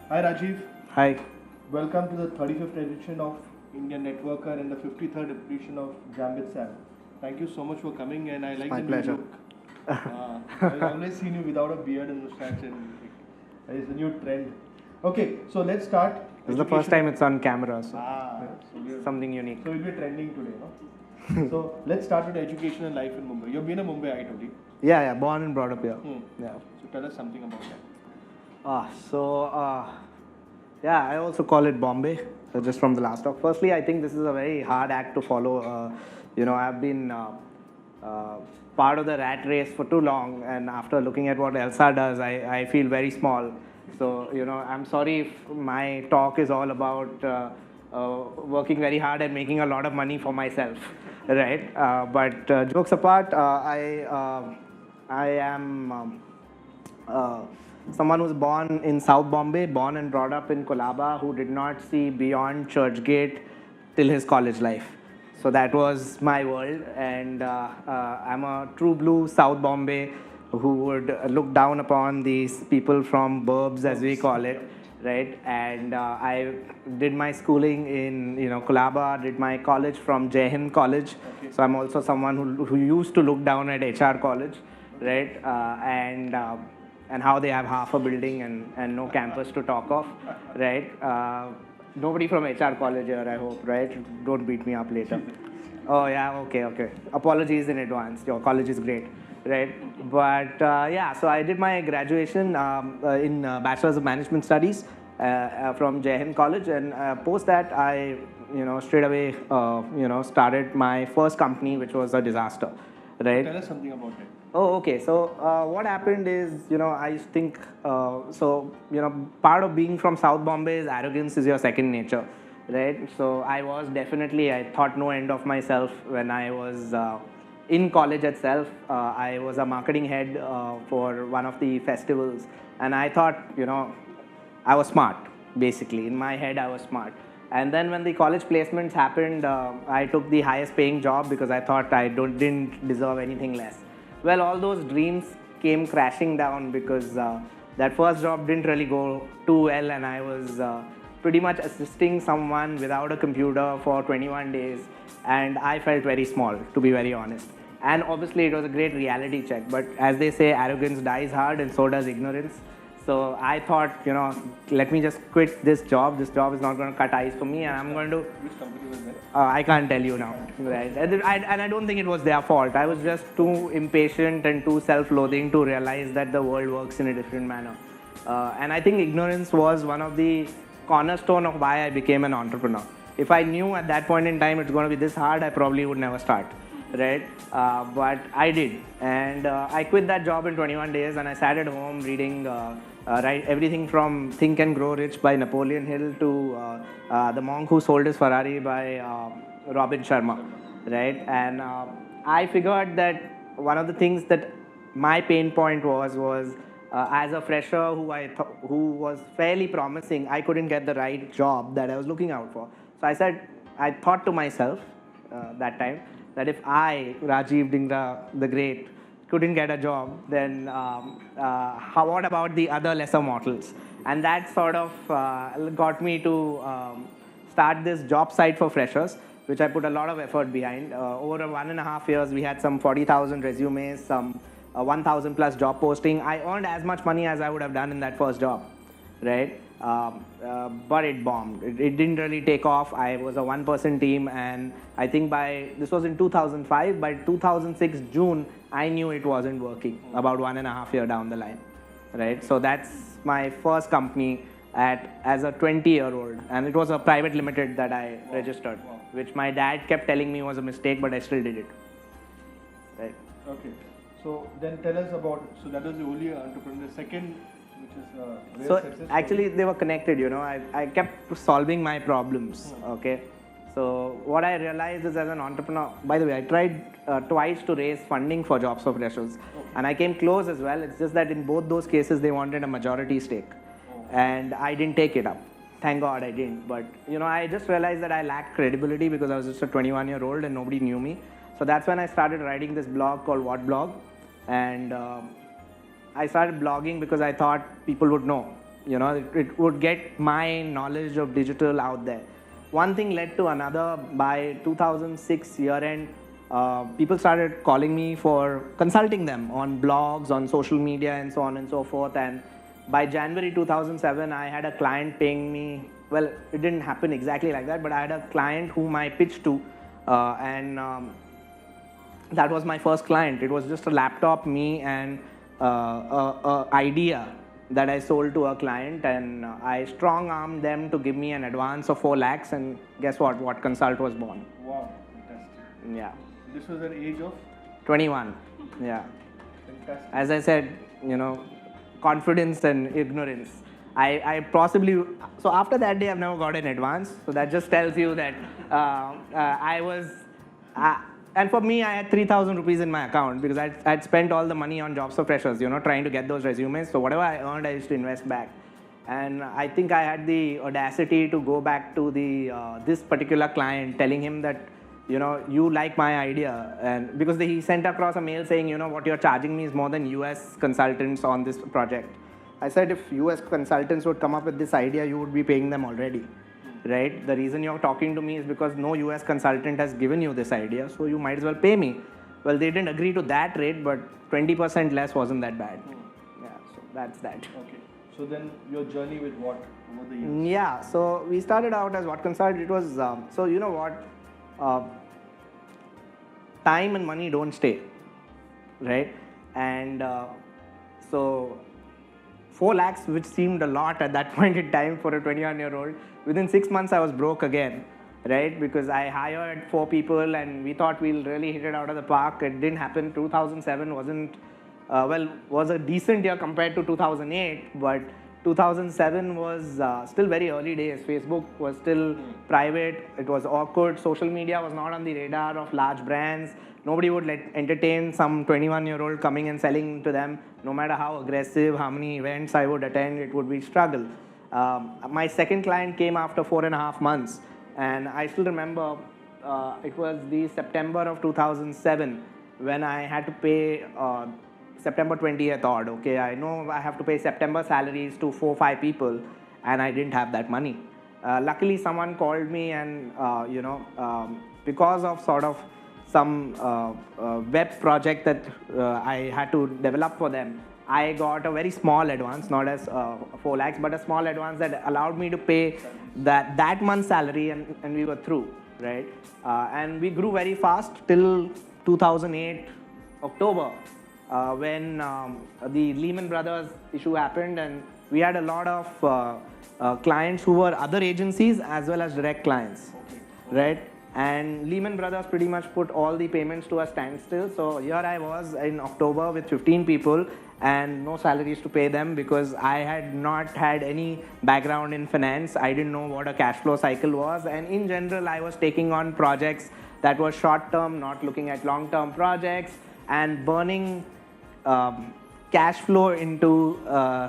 Hi Rajiv, Hi. welcome to the 35th edition of Indian Networker and the 53rd edition of Jambit Sam. Thank you so much for coming, and I like My the pleasure. new look. I've always seen you without a beard and mustache, and it's a new trend. Okay, so let's start. This is the first time it's on camera, so So we're, something unique. so we'll be trending today, no? So let's start with education and life in Mumbai. You've been a Mumbaiite only. Yeah, born and brought up here. Yeah. So tell us something about that. Yeah, I also call it Bombay, just from the last talk. Firstly, I think this is a very hard act to follow. I've been part of the rat race for too long, and after looking at what Elsa does, I feel very small. So, I'm sorry if my talk is all about working very hard and making a lot of money for myself, right? But jokes apart, I am. Someone who's born in South Bombay, born and brought up in Colaba, who did not see beyond Churchgate till his college life. So that was my world, and I'm a true blue South Bombay who would look down upon these people from burbs, as we call it, right? And I did my schooling in Colaba, did my college from Jai Hind College. Okay. So I'm also someone who used to look down at HR College, right? And how they have half a building and no campus to talk of, right? Nobody from HR college here, I hope, right? Don't beat me up later. Oh, yeah, okay. Apologies in advance. Your college is great, right? But so I did my graduation in Bachelor's of Management Studies from Jai Hind College, and post that I, straight away, started my first company, which was a disaster, right? Tell us something about it. Oh, okay. So what happened is, I think, part of being from South Bombay is arrogance is your second nature, right? So I thought no end of myself when I was in college itself. I was a marketing head for one of the festivals, and I thought, I was smart, basically. In my head, I was smart. And then when the college placements happened, I took the highest paying job because I thought didn't deserve anything less. Well, all those dreams came crashing down because that first job didn't really go too well, and I was pretty much assisting someone without a computer for 21 days, and I felt very small, to be very honest. And obviously, it was a great reality check, but as they say, arrogance dies hard, and so does ignorance. So I thought, let me just quit this job. This job is not going to cut ice for me, and I'm going to. Which company was that? I can't tell you now, right? And I don't think it was their fault. I was just too impatient and too self-loathing to realize that the world works in a different manner. And I think ignorance was one of the cornerstone of why I became an entrepreneur. If I knew at that point in time it's going to be this hard, I probably would never start, right? But I did, and I quit that job in 21 days, and I sat at home reading. Everything from Think and Grow Rich by Napoleon Hill to The Monk Who Sold His Ferrari by Robin Sharma, right? And I figured that one of the things that my pain point was as a fresher who was fairly promising, I couldn't get the right job that I was looking out for. So I thought to myself that time that if I, Rajiv Dhingra the Great, couldn't get a job, then what about the other lesser mortals? And that sort of got me to start this job site for freshers, which I put a lot of effort behind. Over 1.5 years, we had some 40,000 resumes, some 1,000 plus job posting. I earned as much money as I would have done in that first job, right? But it bombed. It didn't really take off. I was a one-person team, and I think this was in 2005. By 2006 June, I knew it wasn't working. About 1.5 years down the line, right? So that's my first company as a 20-year-old, and it was a private limited that I registered, which my dad kept telling me was a mistake, but I still did it. Right. Okay. So then tell us about. So that was the only entrepreneur. The second, which is real So success actually, story. they were connected. I kept solving my problems. Okay. So what I realized is, as an entrepreneur, by the way, I tried twice to raise funding for jobs for freshers, and I came close as well. It's just that in both those cases, they wanted a majority stake, and I didn't take it up. Thank God I didn't. But I just realized that I lacked credibility because I was just a 21-year-old and nobody knew me. So that's when I started writing this blog called What Blog, and I started blogging because I thought people would know. it would get my knowledge of digital out there. One thing led to another. By 2006 year end, people started calling me for consulting them on blogs, on social media, and so on and so forth. And by January 2007, I had a client paying me. Well, it didn't happen exactly like that, but I had a client whom I pitched to, and that was my first client. It was just a laptop, me, and a idea that I sold to a client, and I strong-armed them to give me an advance of 4 lakhs, and guess what? What Consult was born. Wow, fantastic. Yeah. This was at age of 21. Yeah. fantastic. As I said, confidence and ignorance. I possibly, so after that day, I've never got an advance. So that just tells you that I was, and for me, I had 3,000 rupees in my account because I'd spent all the money on jobs for freshers, trying to get those resumes. So whatever I earned, I used to invest back. And I think I had the audacity to go back to this particular client, telling him that, you like my idea. And because he sent across a mail saying, what you're charging me is more than US consultants on this project. I said, if US consultants would come up with this idea, you would be paying them already, right? The reason you're talking to me is because no US consultant has given you this idea, so you might as well pay me. Well, they didn't agree to that rate, but 20% less wasn't that bad. Yeah, so that's that. Okay. So then your journey with what over the years? Yeah, so we started out as What Consult. It was, so you know what, time and money don't stay, right? And so 4 lakhs, which seemed a lot at that point in time for a 21-year-old, within 6 months I was broke again, right? Because I hired 4 people and we thought we'll really hit it out of the park. It didn't happen. 2007 was a decent year compared to 2008, but 2007 was still very early days. Facebook was still private. It was awkward. Social media was not on the radar of large brands. Nobody would entertain some 21-year-old coming and selling to them. No matter how aggressive, how many events I would attend, it would be struggle. My second client came after 4.5 months, and I still remember it was the September of 2007 when I had to pay September 20th odd. Okay, I know I have to pay September salaries to 4-5 people, and I didn't have that money. Luckily, someone called me, and because of sort of some web project that I had to develop for them, I got a very small advance, not as 4 lakhs, but a small advance that allowed me to pay that month's salary, and we were through, right? And we grew very fast till 2008 October, when the Lehman Brothers issue happened, and we had a lot of clients who were other agencies as well as direct clients, right? And Lehman Brothers pretty much put all the payments to a standstill. So here I was in October with 15 people and no salaries to pay them because I had not had any background in finance. I didn't know what a cash flow cycle was. And in general, I was taking on projects that were short-term, not looking at long-term projects, and burning cash flow into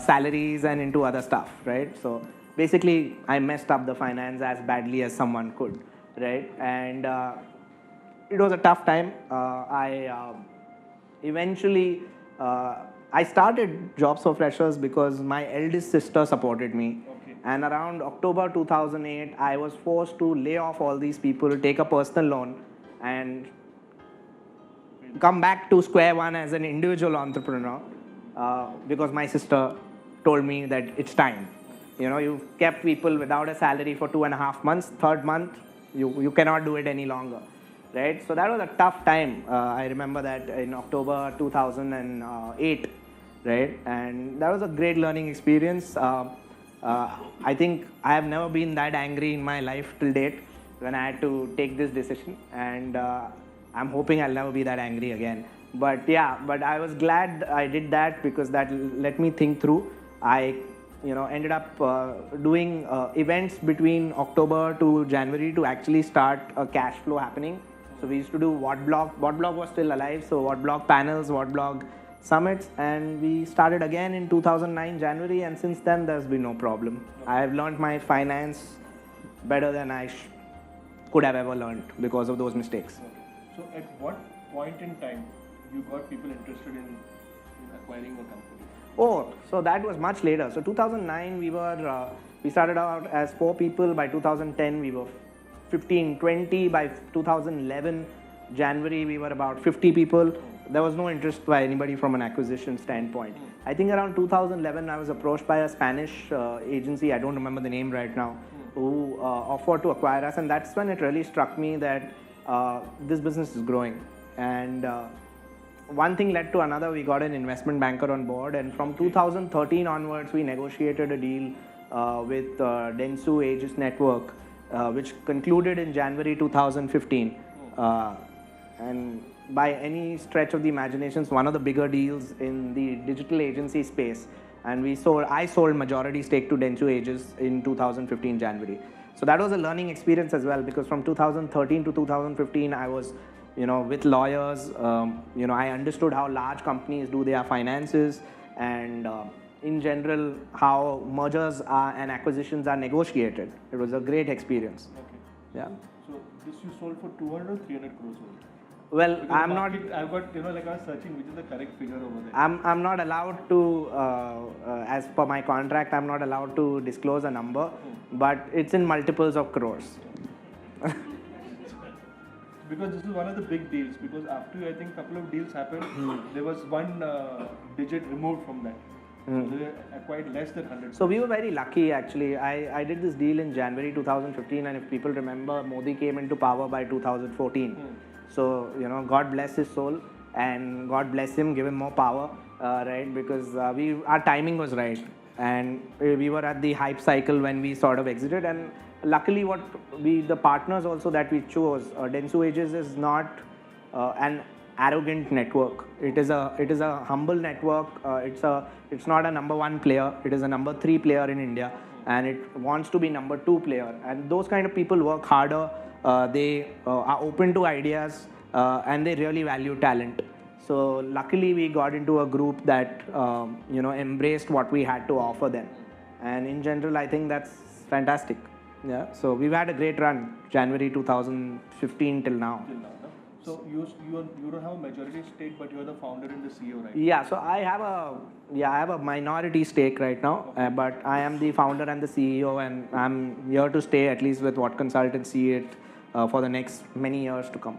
salaries and into other stuff, right? So basically, I messed up the finance as badly as someone could. Right, and it was a tough time. I eventually I started Jobs for Freshers because my eldest sister supported me. Okay. And around October 2008, I was forced to lay off all these people, take a personal loan, and come back to square one as an individual entrepreneur because my sister told me that it's time. You've kept people without a salary for 2.5 months. Third month, you cannot do it any longer, right? So that was a tough time. I remember that in October 2008, right? And that was a great learning experience. I think I have never been that angry in my life till date when I had to take this decision, and I'm hoping I'll never be that angry again. But yeah, but I was glad I did that because that let me think through. I ended up doing events between October to January to actually start a cash flow happening. So we used to do Whatblog. Whatblog was still alive, so Whatblog panels, Whatblog summits, and we started again in 2009 January, and since then there's been no problem. I have learned my finance better than I could have ever learned because of those mistakes. So at what point in time you got people interested in acquiring a company? Oh, so that was much later. So 2009, we started out as 4 people. By 2010, we were 15, 20. By 2011, January, we were about 50 people. There was no interest by anybody from an acquisition standpoint. I think around 2011, I was approached by a Spanish agency. I don't remember the name right now, who offered to acquire us, and that's when it really struck me that this business is growing. And one thing led to another. We got an investment banker on board, and from 2013 onwards, we negotiated a deal with Dentsu Aegis Network, which concluded in January 2015. And by any stretch of the imagination, it's one of the bigger deals in the digital agency space. And I sold majority stake to Dentsu Aegis in 2015 January. So that was a learning experience as well, because from 2013 to 2015, I was with lawyers. I understood how large companies do their finances, and in general, how mergers and acquisitions are negotiated. It was a great experience. Okay. Yeah. So this you sold for 200 or 300 crores only? Well, Because I'm the not. market, I've got, like I was searching which is the correct figure over there. I'm not allowed to, as per my contract, I'm not allowed to disclose a number, but it's in multiples of crores. Because this is one of the big deals. Because after I think couple of deals happened, there was one digit removed from that. So they acquired less than 100. So we were very lucky actually. I did this deal in January 2015, and if people remember, Modi came into power by 2014. So God bless his soul, and God bless him, give him more power, right? Because our timing was right, and we were at the hype cycle when we sort of exited. And luckily, the partners also that we chose, Dentsu Aegis is not an arrogant network. It is a humble network. It's not a number 1 player. It is a number 3 player in India, and it wants to be number 2 player. And those kind of people work harder. They are open to ideas, and they really value talent. So luckily, we got into a group that embraced what we had to offer them. And in general, I think that's fantastic. Yeah. So we've had a great run, January 2015 till now. Till now, no? So you don't have a majority stake, but you're the founder and the CEO, right? Yeah, so I have a minority stake right now, but I am the founder and the CEO, and I'm here to stay at least with What Consultants see it for the next many years to come.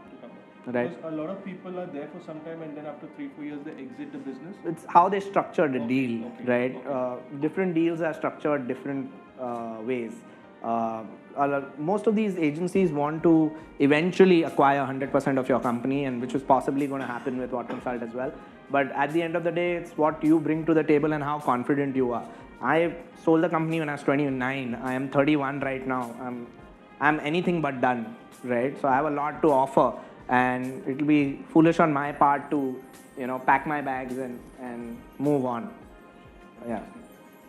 Right. Because a lot of people are there for some time, and then after 3-4 years they exit the business. It's how they structure the deal, okay, right? Different deals are structured different ways. Most of these agencies want to eventually acquire 100% of your company, and which is possibly going to happen with What Consult as well. But at the end of the day, it's what you bring to the table and how confident you are. I sold the company when I was 29. I am 31 right now. I'm anything but done, right? So I have a lot to offer, and it will be foolish on my part to, pack my bags and move on. Yeah.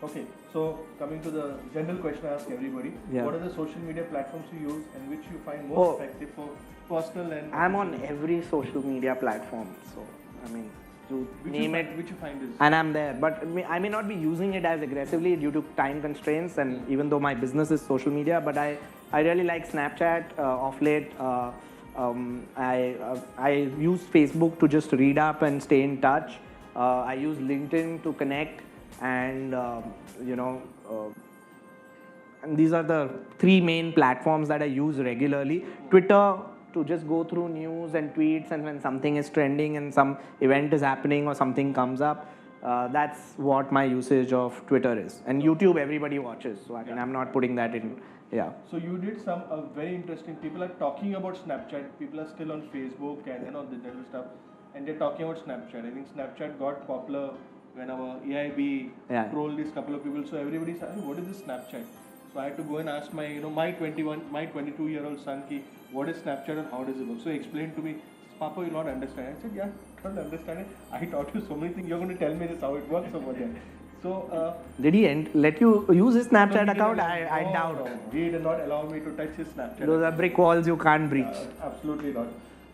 Okay, so coming to the general question I ask everybody, Yeah. what are the social media platforms you use and which you find most effective for personal and... I'm on every social media platform, so you name it, which you find is... and I'm there. But I may not be using it as aggressively due to time constraints, and even though my business is social media, but I really like Snapchat of late. I use Facebook to just read up and stay in touch. I use LinkedIn to connect, and and these are the 3 main platforms that I use regularly. Twitter to just go through news and tweets, and when something is trending and some event is happening or something comes up, that's what my usage of Twitter is. And YouTube, everybody watches, so I'm not putting that in. Yeah. So you did some very interesting. People are talking about Snapchat. People are still on Facebook and the general stuff, and they're talking about Snapchat. I think Snapchat got popular when our AIB trolled these couple of people. So everybody said, "What is this Snapchat?" So I had to go and ask my my 22-year-old son, what is Snapchat and how does it work? So he explained to me, "Papa, you not understand." I said, "Yeah, I don't understand it. I taught you so many things. You're going to tell me this how it works over there." So did he let you use his Snapchat account? I doubt. No. He did not allow me to touch his Snapchat. Those are brick walls you can't breach. Absolutely not.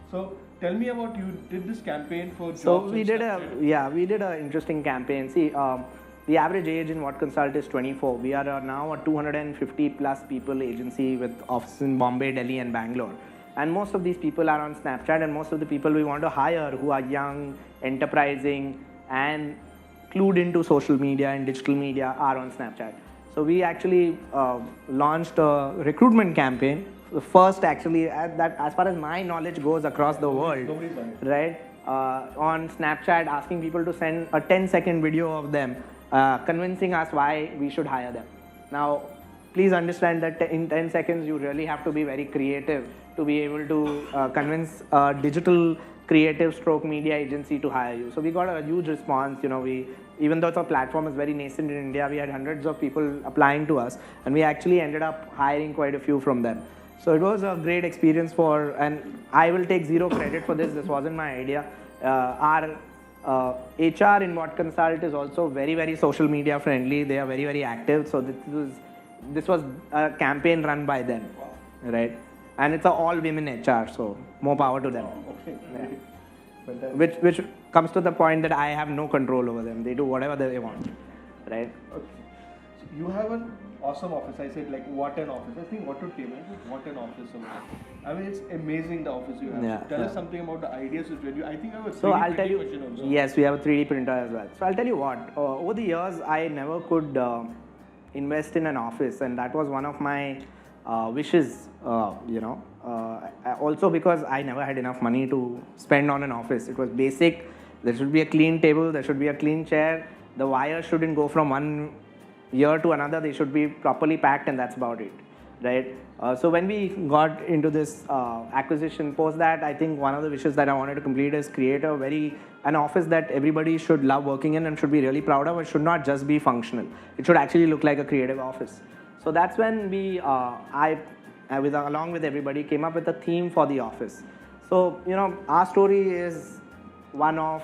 So tell me about, you did this campaign for jobs. So we did an interesting campaign. See, the average age in What Consult is 24. We are now a 250 plus people agency with offices in Bombay, Delhi and Bangalore. And most of these people are on Snapchat, and most of the people we want to hire who are young, enterprising, and clued into social media and digital media are on Snapchat. So we actually launched a recruitment campaign, the first actually that, as far as my knowledge goes, across the world, right? On Snapchat, asking people to send a 10-second video of them convincing us why we should hire them. Now, please understand that in 10 seconds, you really have to be very creative to be able to convince a digital creative stroke media agency to hire you. So we got a huge response. You know, even though the platform is very nascent in India, we had hundreds of people applying to us, and we actually ended up hiring quite a few from them. So it was a great experience and I will take zero credit for this. This wasn't my idea. Our HR in What Consult is also very, very social media friendly. They are very, very active. So this was a campaign run by them, right? And it's an all-women HR, so more power to them. Okay. Yeah. Which comes to the point that I have no control over them. They do whatever they want, right? Okay. So you have an awesome office. I said like what an office. I think what to tell me, what an office. I mean it's amazing the office you have. Yeah, Tell us something about the ideas which you. I think I have a 3D so I'll tell you. machine also. Yes, we have a 3D printer as well. So I'll tell you what. Over the years, I never could invest in an office, and that was one of my wishes. Also because I never had enough money to spend on an office. It was basic. There should be a clean table. There should be a clean chair. The wires shouldn't go from one year to another. They should be properly packed, and that's about it, right? So when we got into this acquisition, post that, I think one of the wishes that I wanted to complete is create an office that everybody should love working in and should be really proud of. It should not just be functional. It should actually look like a creative office. So that's when along with everybody, came up with a theme for the office. So, our story is one of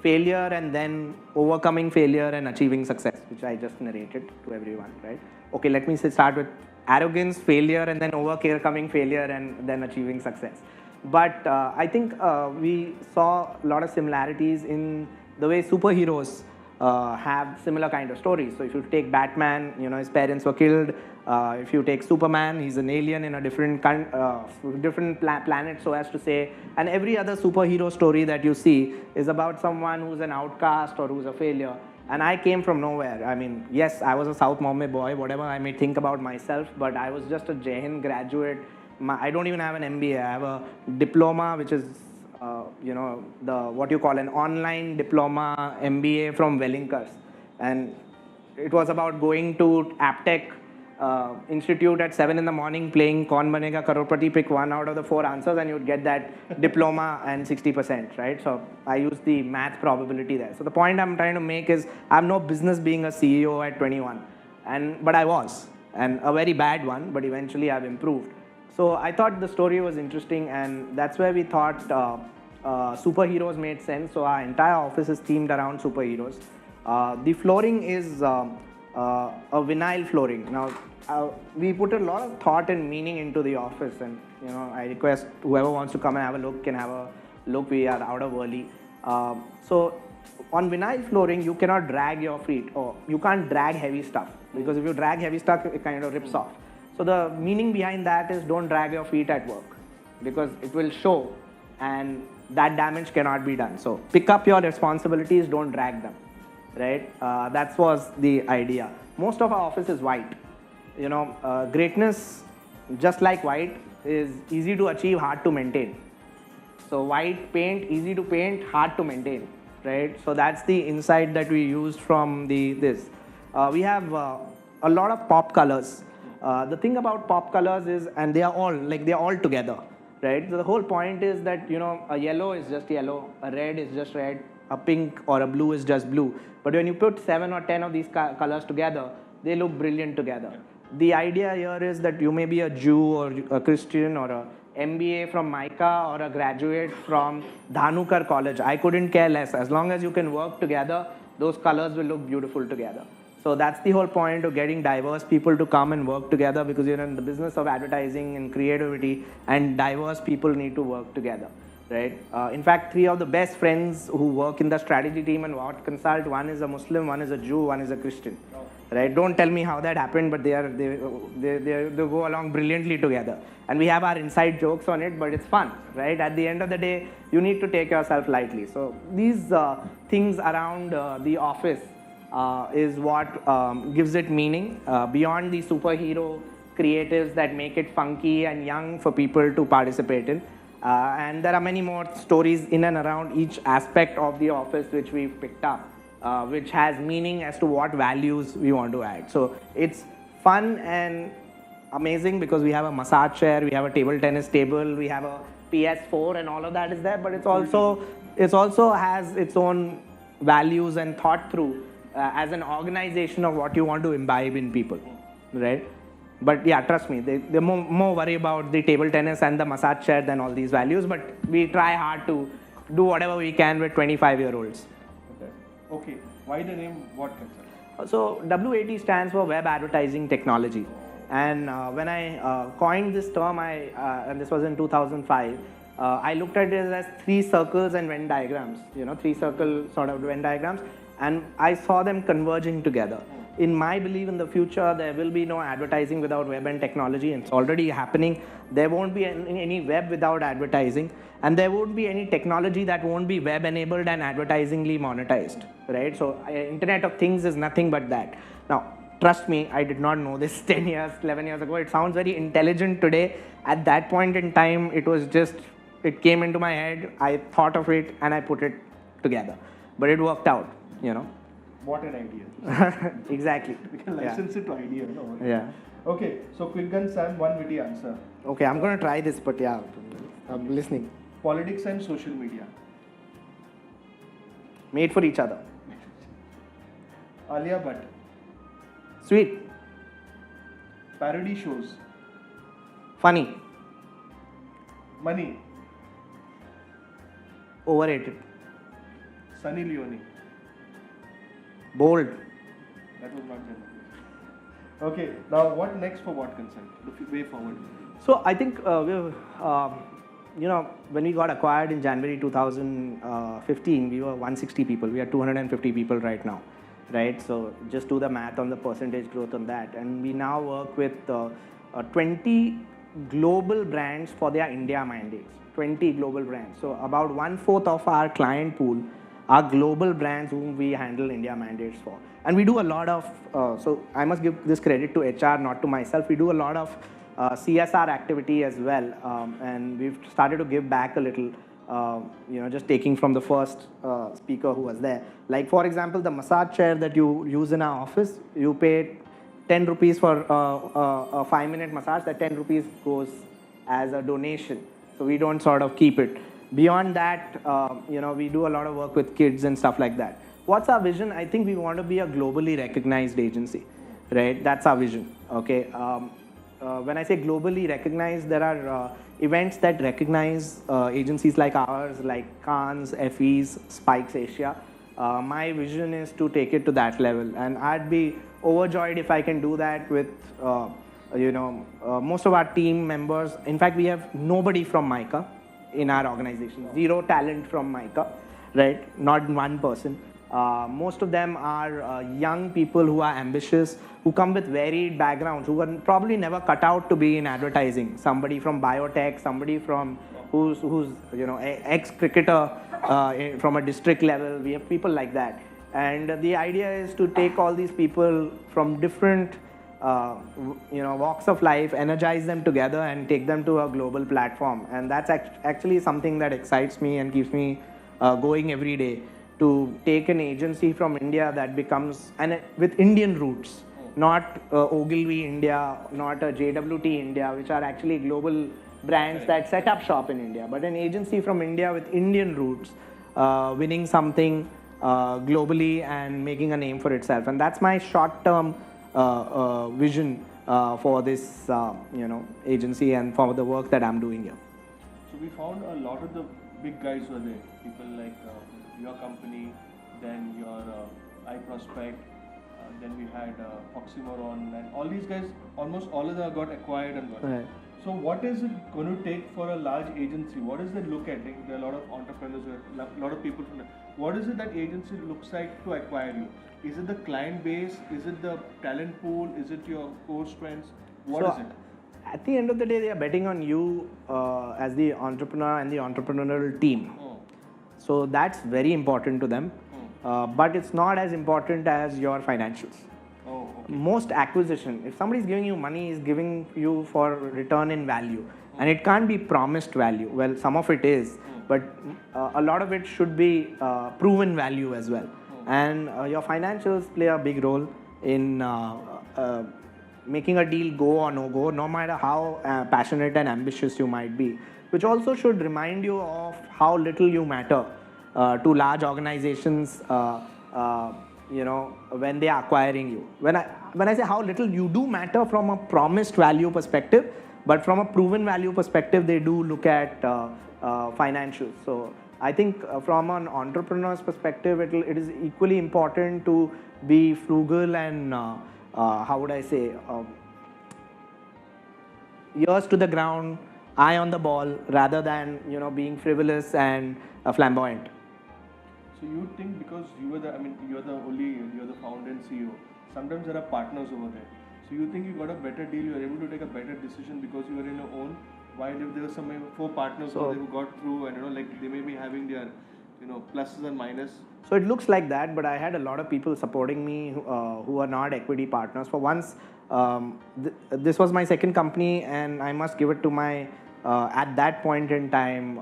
failure and then overcoming failure and achieving success, which I just narrated to everyone, right? Okay, let me start with arrogance, failure, and then overcoming failure and then achieving success. But I think we saw a lot of similarities in the way superheroes have similar kind of stories. So if you take Batman, his parents were killed. If you take Superman, he's an alien in a different planet, so as to say. And every other superhero story that you see is about someone who's an outcast or who's a failure. And I came from nowhere. I mean, yes, I was a South Bombay boy, whatever I may think about myself, but I was just a Jai Hind graduate. I don't even have an MBA. I have a diploma, which is what you call an online diploma MBA from Wellinkers. And it was about going to Aptech Institute at 7 in the morning, playing Kaun Banega Crorepati, pick one out of the 4 answers, and you'd get that diploma and 60%, right? So I used the math probability there. So the point I'm trying to make is I have no business being a CEO at 21, but I was, and a very bad one, but eventually I've improved. So I thought the story was interesting, and that's where we thought superheroes made sense. So our entire office is themed around superheroes. The flooring is a vinyl flooring. Now, we put a lot of thought and meaning into the office, and I request whoever wants to come and have a look can have a look. We are out of early. So on vinyl flooring, you cannot drag your feet, or you can't drag heavy stuff, because if you drag heavy stuff, it kind of rips off. So the meaning behind that is don't drag your feet at work, because it will show and that damage cannot be done. So pick up your responsibilities, don't drag them, right? That was the idea. Most of our office is white. Greatness, just like white, is easy to achieve, hard to maintain. So white paint, easy to paint, hard to maintain, right? So that's the insight that we used from this. We have a lot of pop colors. The thing about pop colors is, and they're all together, right? So the whole point is that, a yellow is just yellow, a red is just red, a pink or a blue is just blue. But when you put 7 or 10 of these colors together, they look brilliant together. The idea here is that you may be a Jew or a Christian or a MBA from MICA or a graduate from Dhanukar College. I couldn't care less. As long as you can work together, those colors will look beautiful together. So that's the whole point of getting diverse people to come and work together, because you're in the business of advertising and creativity, and diverse people need to work together, right? In fact, 3 of the best friends who work in the strategy team and What Consult, one is a Muslim, one is a Jew, one is a Christian. right? Don't tell me how that happened, but they go along brilliantly together. And we have our inside jokes on it, but it's fun, right? At the end of the day, you need to take yourself lightly. So these things around the office is what gives it meaning, beyond the superhero creatives that make it funky and young for people to participate in. And there are many more stories in and around each aspect of the office which we've picked up, which has meaning as to what values we want to add. So it's fun and amazing because we have a massage chair, we have a table tennis table, we have a PS4 and all of that is there, but it's also has its own values and thought through as an organization of what you want to imbibe in people, right? But yeah, trust me, they're more worried about the table tennis and the massage chair than all these values, but we try hard to do whatever we can with 25-year-olds. Okay. Why the name What Consult? So WAT stands for Web Advertising Technology. And when I coined this term, and this was in 2005, I looked at it as 3 circles and Venn diagrams, 3-circle sort of Venn diagrams, and I saw them converging together. In my belief, in the future, there will be no advertising without web and technology. It's already happening. There won't be any web without advertising. And there won't be any technology that won't be web-enabled and advertisingly monetized, right? So Internet of Things is nothing but that. Now, trust me, I did not know this 10 years, 11 years ago. It sounds very intelligent today. At that point in time, it came into my head. I thought of it and I put it together. But it worked out, What an idea. Exactly. We can license it to idea, no? Yeah. Okay, so quick gun Sam, one witty answer. Okay, I'm going to try this, but yeah, I'm listening. Politics and social media. Made for each other. Alia Bhatt. Sweet. Parody shows. Funny. Money. Overrated. Sunny Leone. Bold. That was not general. Okay, now what next for What Consult? The way forward. So I think when we got acquired in January 2015, we were 160 people. We are 250 people right now, right? So just do the math on the percentage growth on that. And we now work with 20 global brands for their India mandates. 20 global brands. So about 1/4 of our client pool are global brands whom we handle India mandates for. And we do a lot of, so I must give this credit to HR, not to myself. We do a lot of CSR activity as well. And we've started to give back a little, just taking from the first speaker who was there. Like, for example, the massage chair that you use in our office, you pay 10 rupees for a 5-minute massage. That 10 rupees goes as a donation. So we don't sort of keep it. Beyond that, we do a lot of work with kids and stuff like that. What's our vision? I think we want to be a globally recognized agency, right? That's our vision, okay? When I say globally recognized, there are events that recognize agencies like ours, like Cannes, FEs, Spikes Asia. My vision is to take it to that level, and I'd be overjoyed if I can do that with, most of our team members. In fact, we have nobody from MICA in our organization, 0 talent from MICA, right? Not one person. Most of them are young people who are ambitious, who come with varied backgrounds, who were probably never cut out to be in advertising. Somebody from biotech, somebody from who's ex-cricketer from a district level. We have people like that. And the idea is to take all these people from different walks of life, energize them together and take them to a global platform. And that's actually something that excites me and keeps me going every day, to take an agency from India that becomes, and with Indian roots, not Ogilvy India, not a JWT India, which are actually global brands that set up shop in India, but an agency from India with Indian roots, winning something globally and making a name for itself. And that's my short-term vision for this agency and for the work that I'm doing here. So we found a lot of the big guys were there, people like your company, then your iProspect, then we had Oxymoron, and all these guys, almost all of them got acquired and got. Right. So what is it going to take for a large agency? What does it look at? Like, there are a lot of entrepreneurs, a lot of people from there. what is it that agency looks like to acquire you? Is it the client base? Is it the talent pool? Is it your core strengths? What is it? At the end of the day, they are betting on you as the entrepreneur and the entrepreneurial team. So that's very important to them. But it's not as important as your financials. Most acquisition, if somebody is giving you money, is giving you for return in value. And it can't be promised value. Well, some of it is, but a lot of it should be proven value as well. And your financials play a big role in making a deal go or no go, no matter how passionate and ambitious you might be, which also should remind you of how little you matter to large organizations, when they are acquiring you. When I say how little, you do matter from a promised value perspective, but from a proven value perspective, they do look at financials. So I think from an entrepreneur's perspective, it is equally important to be frugal and how would I say, ears to the ground, eye on the ball, rather than being frivolous and flamboyant. So you think because you're the founder and CEO. Sometimes there are partners over there. So you think you got a better deal, you are able to take a better decision because you are in your own. While if there were some 4 partners who got through, and they may be having their pluses and minuses. So it looks like that, but I had a lot of people supporting me who are not equity partners. For once, this was my second company, and I must give it to my at that point in time,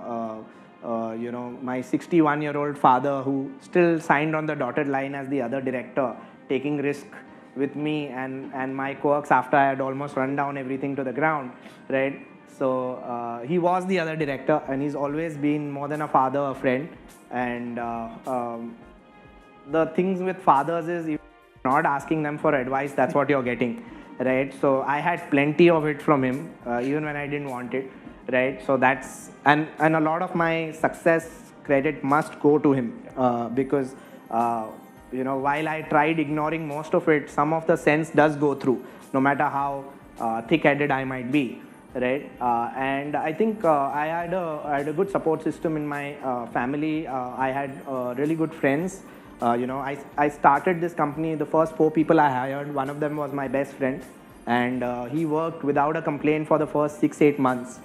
my 61-year-old father, who still signed on the dotted line as the other director, taking risk with me and my quirks after I had almost run down everything to the ground, right? So he was the other director, and he's always been more than a father, a friend. And the things with fathers is, if you're not asking them for advice, that's what you're getting, right? So I had plenty of it from him, even when I didn't want it, right? So that's, and a lot of my success credit must go to him, because while I tried ignoring most of it, some of the sense does go through, no matter how thick-headed I might be, right? And I think I had a good support system in my family. I had really good friends. I started this company. The first 4 people I hired, one of them was my best friend, and he worked without a complaint for the first 6-8 months.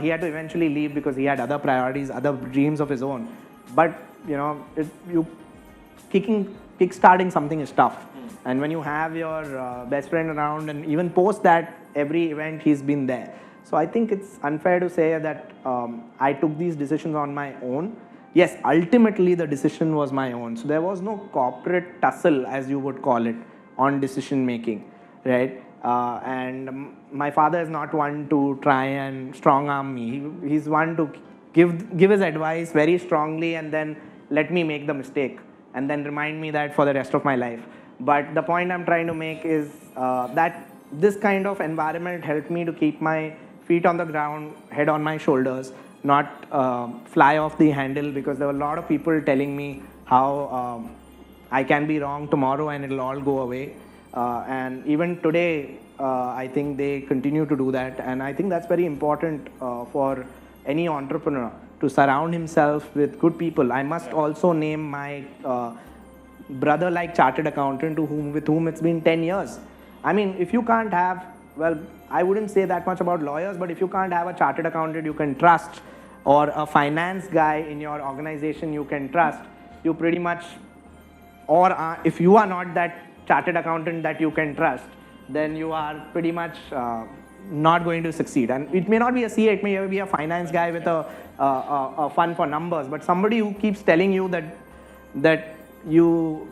He had to eventually leave because he had other priorities, other dreams of his own. But kickstarting something is tough. And when you have your best friend around, and even post that, every event he's been there. So I think it's unfair to say that I took these decisions on my own. Yes, ultimately the decision was my own. So there was no corporate tussle, as you would call it, on decision making, right? And my father is not one to try and strong arm me. He's one to give his advice very strongly and then let me make the mistake and then remind me that for the rest of my life. But the point I'm trying to make is that this kind of environment helped me to keep my feet on the ground, head on my shoulders, not fly off the handle, because there were a lot of people telling me how I can be wrong tomorrow and it'll all go away. And even today, I think they continue to do that. And I think that's very important for any entrepreneur, to surround himself with good people. I must also name my brother-like chartered accountant with whom it's been 10 years. I mean, if you can't have, well, I wouldn't say that much about lawyers, but if you can't have a chartered accountant you can trust, or a finance guy in your organization you can trust, you pretty much, or if you are not that chartered accountant that you can trust, then you are pretty much not going to succeed. And it may not be a CA, it may be a finance guy with a fun for numbers, but somebody who keeps telling you that you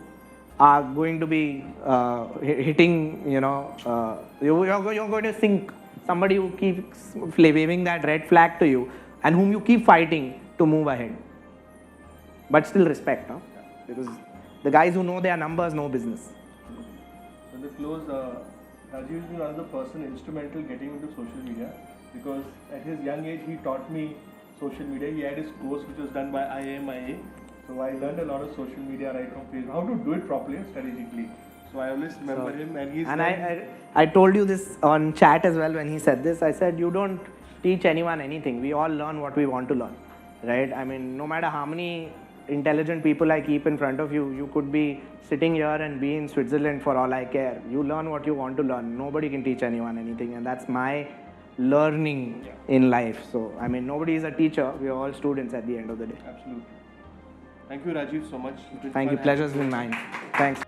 are going to be hitting, you're going to sink. Somebody who keeps waving that red flag to you and whom you keep fighting to move ahead. But still respect, huh? Because the guys who know their numbers know business. So the close, Rajiv has been another person instrumental getting into social media, because at his young age he taught me social media. He had his course which was done by IAMIA. So I learned a lot of social media right from Facebook, how to do it properly and strategically. So I always remember him, and he's. And I told you this on chat as well when he said this. I said, you don't teach anyone anything. We all learn what we want to learn, right? I mean, no matter how many intelligent people I keep in front of you, you could be sitting here and be in Switzerland for all I care. You learn what you want to learn. Nobody can teach anyone anything, and that's my learning in life. So, I mean, nobody is a teacher. We are all students at the end of the day. Absolutely. Thank you, Rajiv, so much. Thank you. Pleasure's been mine. Thanks.